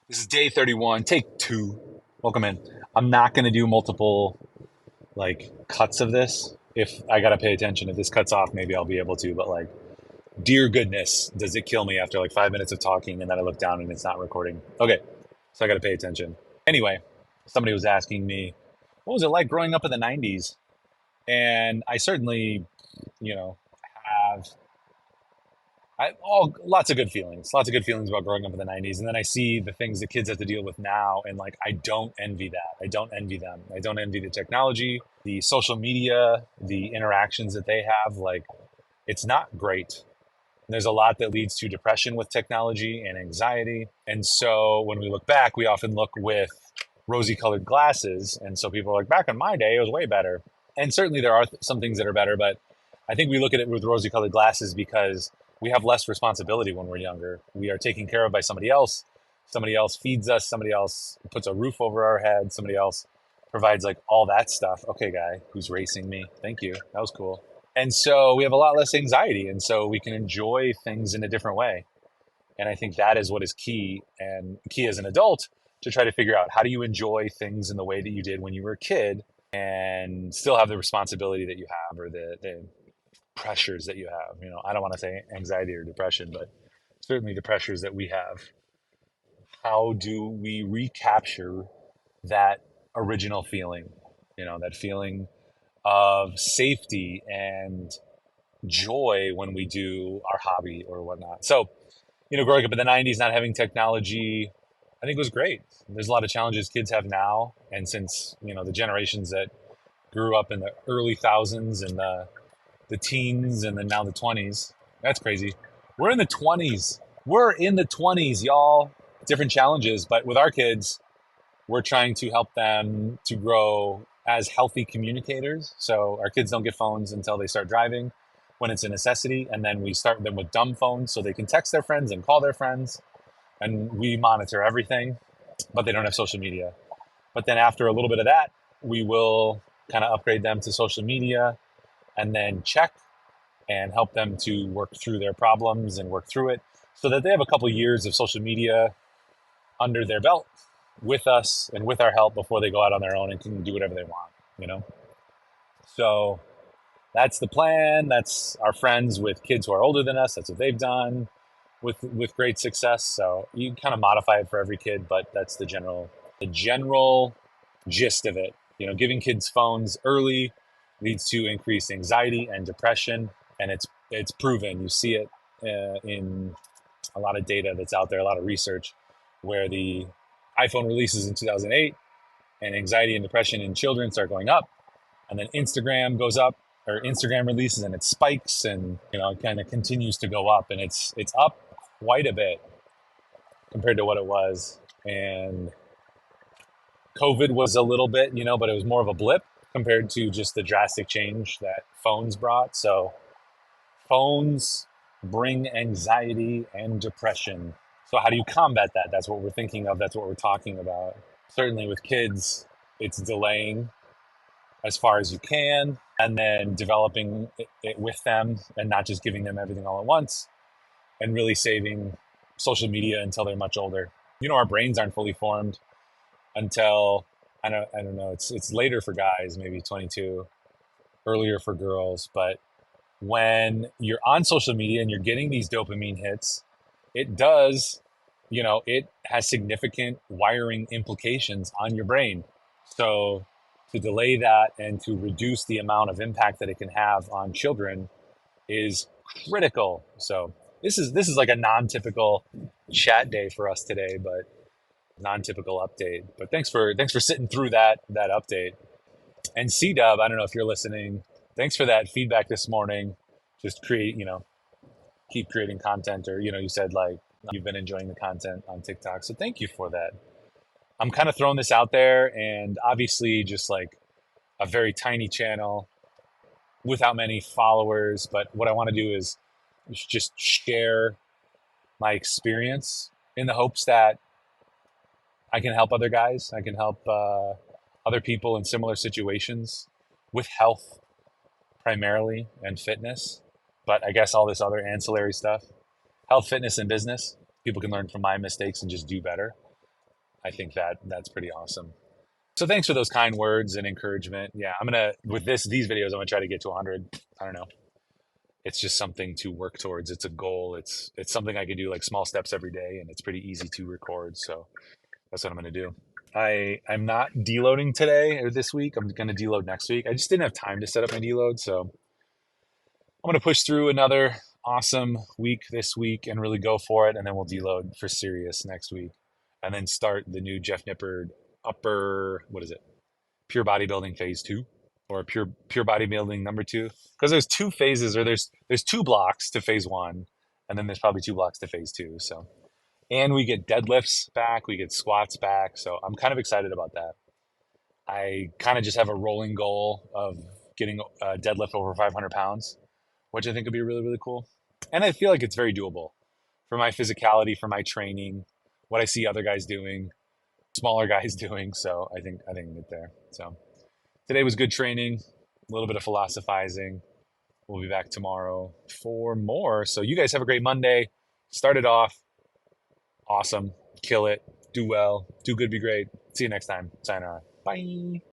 This is day 31, take two. Welcome in. I'm not going to do multiple cuts of this. If I got to pay attention, if this cuts off, maybe I'll be able to. But dear goodness, does it kill me after like 5 minutes of talking and then I look down and it's not recording? Okay, so I got to pay attention. Anyway, somebody was asking me, what was it like growing up in the 90s? And I certainly, you know, have lots of good feelings about growing up in the 90s. And then I see the things that kids have to deal with now. And I don't envy that. I don't envy them. I don't envy the technology, the social media, the interactions that they have. It's not great. There's a lot that leads to depression with technology and anxiety. And so when we look back, we often look with rosy colored glasses. And so people are like, back in my day, it was way better. And certainly there are some things that are better, but I think we look at it with rosy colored glasses because we have less responsibility when we're younger. We are taken care of by somebody else. Somebody else feeds us. Somebody else puts a roof over our head. Somebody else provides all that stuff. Okay, guy who's racing me. Thank you. That was cool. And so we have a lot less anxiety. And so we can enjoy things in a different way. And I think that is what is key and key as an adult to try to figure out how do you enjoy things in the way that you did when you were a kid and still have the responsibility that you have or the pressures that you have. I don't want to say anxiety or depression, but certainly the pressures that we have. How do we recapture that original feeling? That feeling of safety and joy when we do our hobby or whatnot. So, growing up in the 90s, not having technology, I think was great. There's a lot of challenges kids have now. And since, the generations that grew up in the early thousands and the teens and then now the 20s, that's crazy. We're in the 20s. We're in the 20s, y'all. Different challenges. But with our kids, we're trying to help them to grow as healthy communicators. So our kids don't get phones until they start driving when it's a necessity. And then we start them with dumb phones so they can text their friends and call their friends. And we monitor everything, but they don't have social media. But then after a little bit of that, we will kind of upgrade them to social media and then check and help them to work through their problems and work through it so that they have a couple years of social media under their belt with us and with our help before they go out on their own and can do whatever they want, you know? So that's the plan. That's our friends with kids who are older than us. That's what they've done with great success. So you can kind of modify it for every kid, but that's the general gist of it. Giving kids phones early leads to increased anxiety and depression, and it's proven. You see it in a lot of data that's out there, a lot of research, where the iPhone releases in 2008, and anxiety and depression in children start going up, and then Instagram goes up, or Instagram releases and it spikes, and it kind of continues to go up, and it's up quite a bit compared to what it was. And COVID was a little bit, but it was more of a blip compared to just the drastic change that phones brought. So phones bring anxiety and depression. So how do you combat that? That's what we're thinking of. That's what we're talking about. Certainly with kids, it's delaying as far as you can and then developing it with them and not just giving them everything all at once and really saving social media until they're much older. Our brains aren't fully formed until I don't know. It's later for guys, maybe 22, earlier for girls. But when you're on social media and you're getting these dopamine hits, it does, it has significant wiring implications on your brain. So to delay that and to reduce the amount of impact that it can have on children is critical. So this is like a non-typical chat day for us today, but non-typical update. But thanks for sitting through that update. And C Dub, I don't know if you're listening. Thanks for that feedback this morning. Just keep creating content, or you said you've been enjoying the content on TikTok. So thank you for that. I'm kind of throwing this out there, and obviously just a very tiny channel without many followers. But what I want to do is just share my experience in the hopes that I can help other guys. I can help other people in similar situations with health primarily and fitness. But I guess all this other ancillary stuff, health, fitness, and business, people can learn from my mistakes and just do better. I think that's pretty awesome. So thanks for those kind words and encouragement. Yeah, with these videos, I'm gonna try to get to 100. I don't know. It's just something to work towards. It's a goal. It's something I can do like small steps every day, and it's pretty easy to record. So that's what I'm gonna do. I'm not deloading today or this week. I'm gonna deload next week. I just didn't have time to set up my deload, so I'm gonna push through another awesome week this week and really go for it, and then we'll deload for serious next week, and then start the new Jeff Nippard upper, what is it, pure bodybuilding phase 2, or pure bodybuilding number 2, because there's two phases, or there's two blocks to phase 1, and then there's probably two blocks to phase 2. So, and we get deadlifts back, we get squats back, so I'm kind of excited about that. I kind of just have a rolling goal of getting a deadlift over 500 pounds, which I think would be really, really cool. And I feel like it's very doable for my physicality, for my training, what I see other guys doing, smaller guys doing. So I think I'm good there. So today was good training, a little bit of philosophizing. We'll be back tomorrow for more. So you guys have a great Monday. Start it off. Awesome. Kill it. Do well. Do good, be great. See you next time. Sayonara. Bye.